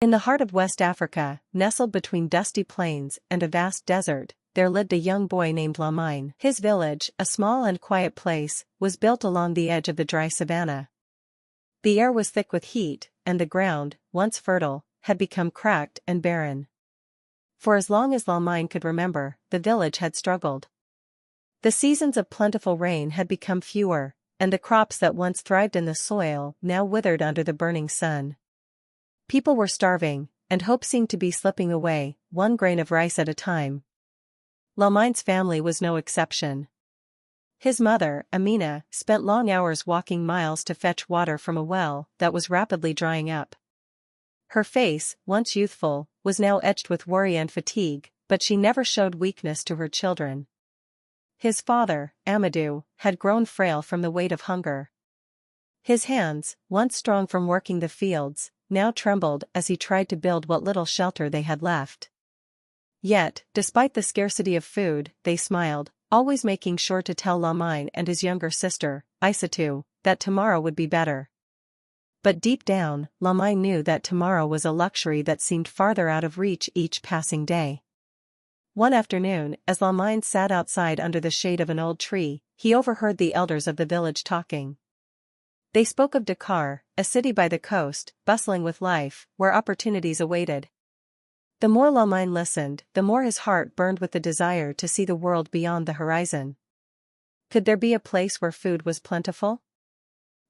In the heart of West Africa, nestled between dusty plains and a vast desert, there lived a young boy named Lamine. His village, a small and quiet place, was built along the edge of the dry savanna. The air was thick with heat, and the ground, once fertile, had become cracked and barren. For as long as Lamine could remember, the village had struggled. The seasons of plentiful rain had become fewer, and the crops that once thrived in the soil now withered under the burning sun. People were starving, and hope seemed to be slipping away, one grain of rice at a time. Lamine's family was no exception. His mother, Amina, spent long hours walking miles to fetch water from a well that was rapidly drying up. Her face, once youthful, was now etched with worry and fatigue, but she never showed weakness to her children. His father, Amadou, had grown frail from the weight of hunger. His hands, once strong from working the fields, now trembled as he tried to build what little shelter they had left. Yet, despite the scarcity of food, they smiled, always making sure to tell Lamine and his younger sister, Isatou, that tomorrow would be better. But deep down, Lamine knew that tomorrow was a luxury that seemed farther out of reach each passing day. One afternoon, as Lamine sat outside under the shade of an old tree, he overheard the elders of the village talking. They spoke of Dakar, a city by the coast, bustling with life, where opportunities awaited. The more Lamine listened, the more his heart burned with the desire to see the world beyond the horizon. Could there be a place where food was plentiful?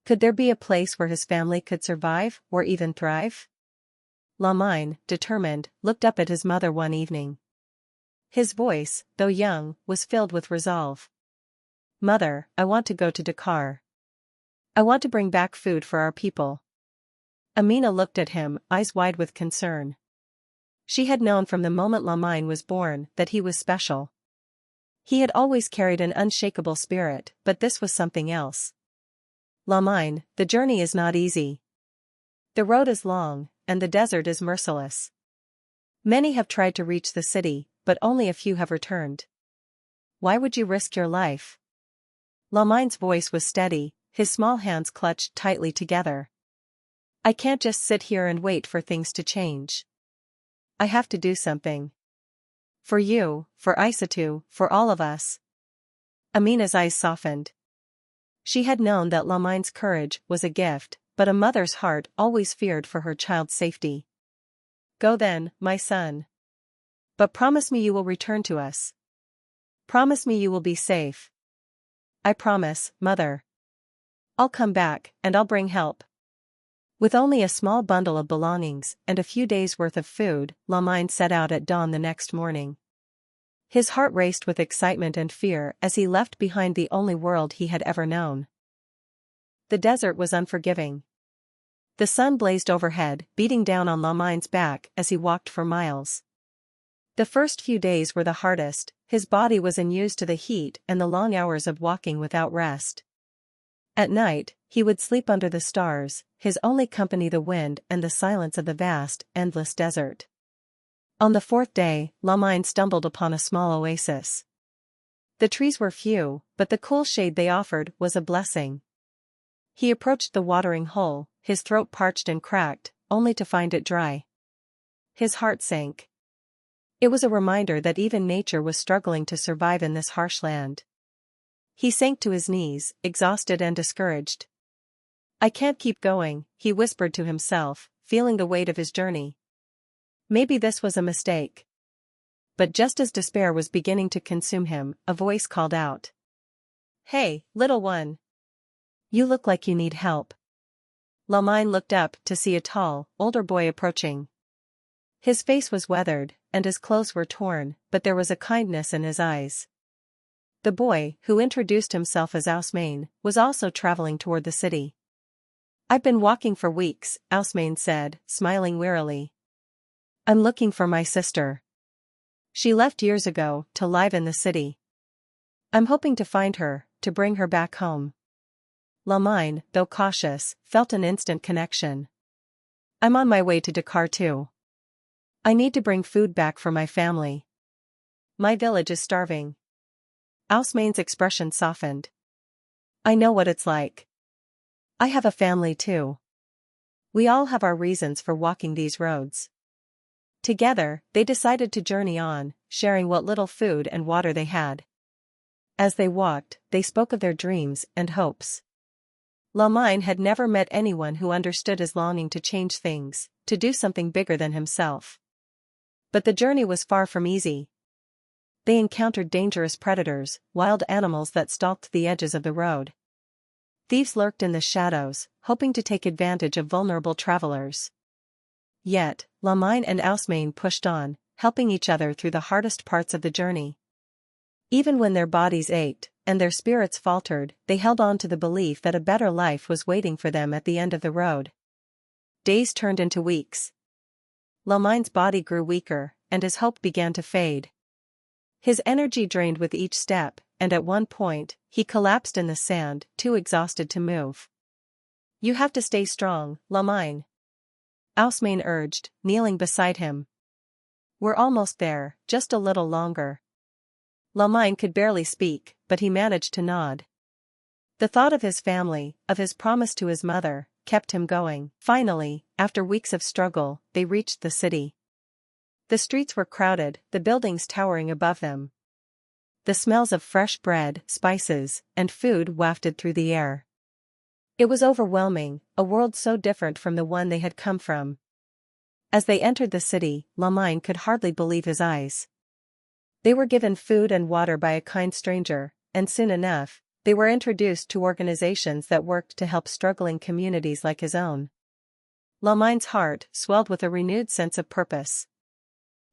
Could there be a place where his family could survive, or even thrive? Lamine, determined, looked up at his mother one evening. His voice, though young, was filled with resolve. "Mother, I want to go to Dakar. I want to bring back food for our people." Amina looked at him, eyes wide with concern. She had known from the moment Lamine was born that he was special. He had always carried an unshakable spirit, but this was something else. "Lamine, the journey is not easy. The road is long, and the desert is merciless. Many have tried to reach the city, but only a few have returned. Why would you risk your life?" Lamine's voice was steady, his small hands clutched tightly together. "I can't just sit here and wait for things to change. I have to do something. For you, for Isatou, for all of us." Amina's eyes softened. She had known that Lamine's courage was a gift, but a mother's heart always feared for her child's safety. "Go then, my son. But promise me you will return to us. Promise me you will be safe." "I promise, mother. I'll come back, and I'll bring help." With only a small bundle of belongings and a few days' worth of food, Lamine set out at dawn the next morning. His heart raced with excitement and fear as he left behind the only world he had ever known. The desert was unforgiving. The sun blazed overhead, beating down on Lamine's back as he walked for miles. The first few days were the hardest, his body was unused to the heat and the long hours of walking without rest. At night, he would sleep under the stars, his only company the wind and the silence of the vast, endless desert. On the fourth day, Lamine stumbled upon a small oasis. The trees were few, but the cool shade they offered was a blessing. He approached the watering hole, his throat parched and cracked, only to find it dry. His heart sank. It was a reminder that even nature was struggling to survive in this harsh land. He sank to his knees, exhausted and discouraged. "I can't keep going," he whispered to himself, feeling the weight of his journey. Maybe this was a mistake. But just as despair was beginning to consume him, a voice called out. "Hey, little one. You look like you need help." Lamine looked up to see a tall, older boy approaching. His face was weathered, and his clothes were torn, but there was a kindness in his eyes. The boy, who introduced himself as Ousmane, was also traveling toward the city. "I've been walking for weeks," Ousmane said, smiling wearily. "I'm looking for my sister. She left years ago to live in the city. I'm hoping to find her, to bring her back home." Lamine, though cautious, felt an instant connection. "I'm on my way to Dakar too. I need to bring food back for my family. My village is starving." Ousmane's expression softened. "I know what it's like. I have a family too." We all have our reasons for walking these roads. Together, they decided to journey on, sharing what little food and water they had. As they walked, they spoke of their dreams and hopes. Lamine had never met anyone who understood his longing to change things, to do something bigger than himself. But the journey was far from easy. They encountered dangerous predators, wild animals that stalked the edges of the road. Thieves lurked in the shadows, hoping to take advantage of vulnerable travelers. Yet, Lamine and Ousmane pushed on, helping each other through the hardest parts of the journey. Even when their bodies ached, and their spirits faltered, they held on to the belief that a better life was waiting for them at the end of the road. Days turned into weeks. Lamine's body grew weaker, and his hope began to fade. His energy drained with each step, and at one point, he collapsed in the sand, too exhausted to move. "You have to stay strong, Lamine," Ousmane urged, kneeling beside him. "We're almost there, just a little longer." Lamine could barely speak, but he managed to nod. The thought of his family, of his promise to his mother, kept him going. Finally, after weeks of struggle, they reached the city. The streets were crowded, the buildings towering above them. The smells of fresh bread, spices, and food wafted through the air. It was overwhelming, a world so different from the one they had come from. As they entered the city, Lamine could hardly believe his eyes. They were given food and water by a kind stranger, and soon enough, they were introduced to organizations that worked to help struggling communities like his own. Lamine's heart swelled with a renewed sense of purpose.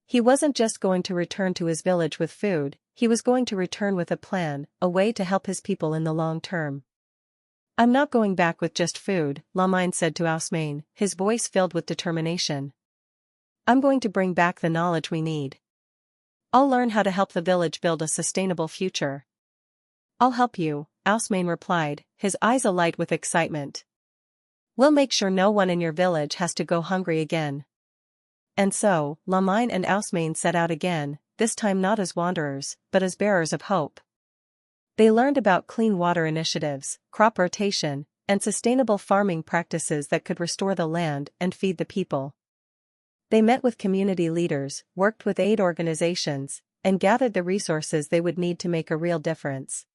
He wasn't just going to return to his village with food, he was going to return with a plan, a way to help his people in the long term. "I'm not going back with just food," Lamine said to Ousmane, his voice filled with determination. "I'm going to bring back the knowledge we need. I'll learn how to help the village build a sustainable future." "I'll help you," Ousmane replied, his eyes alight with excitement. "We'll make sure no one in your village has to go hungry again." And so, Lamine and Ousmane set out again, this time not as wanderers, but as bearers of hope. They learned about clean water initiatives, crop rotation, and sustainable farming practices that could restore the land and feed the people. They met with community leaders, worked with aid organizations, and gathered the resources they would need to make a real difference.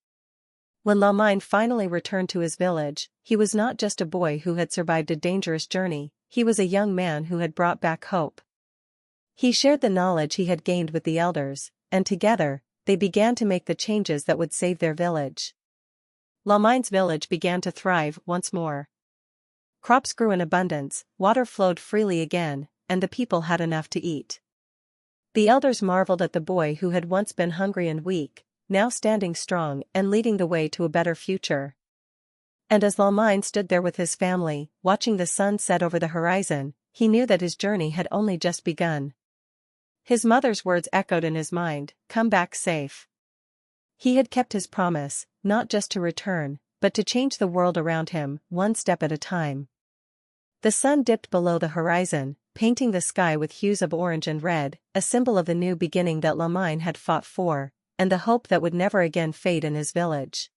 When Lamine finally returned to his village, he was not just a boy who had survived a dangerous journey, he was a young man who had brought back hope. He shared the knowledge he had gained with the elders, and together, they began to make the changes that would save their village. Lamine's village began to thrive once more. Crops grew in abundance, water flowed freely again, and the people had enough to eat. The elders marveled at the boy who had once been hungry and weak, now standing strong and leading the way to a better future. And as Lamine stood there with his family, watching the sun set over the horizon, he knew that his journey had only just begun. His mother's words echoed in his mind, "Come back safe." He had kept his promise, not just to return, but to change the world around him, one step at a time. The sun dipped below the horizon, painting the sky with hues of orange and red, a symbol of the new beginning that Lamine had fought for, and the hope that would never again fade in his village.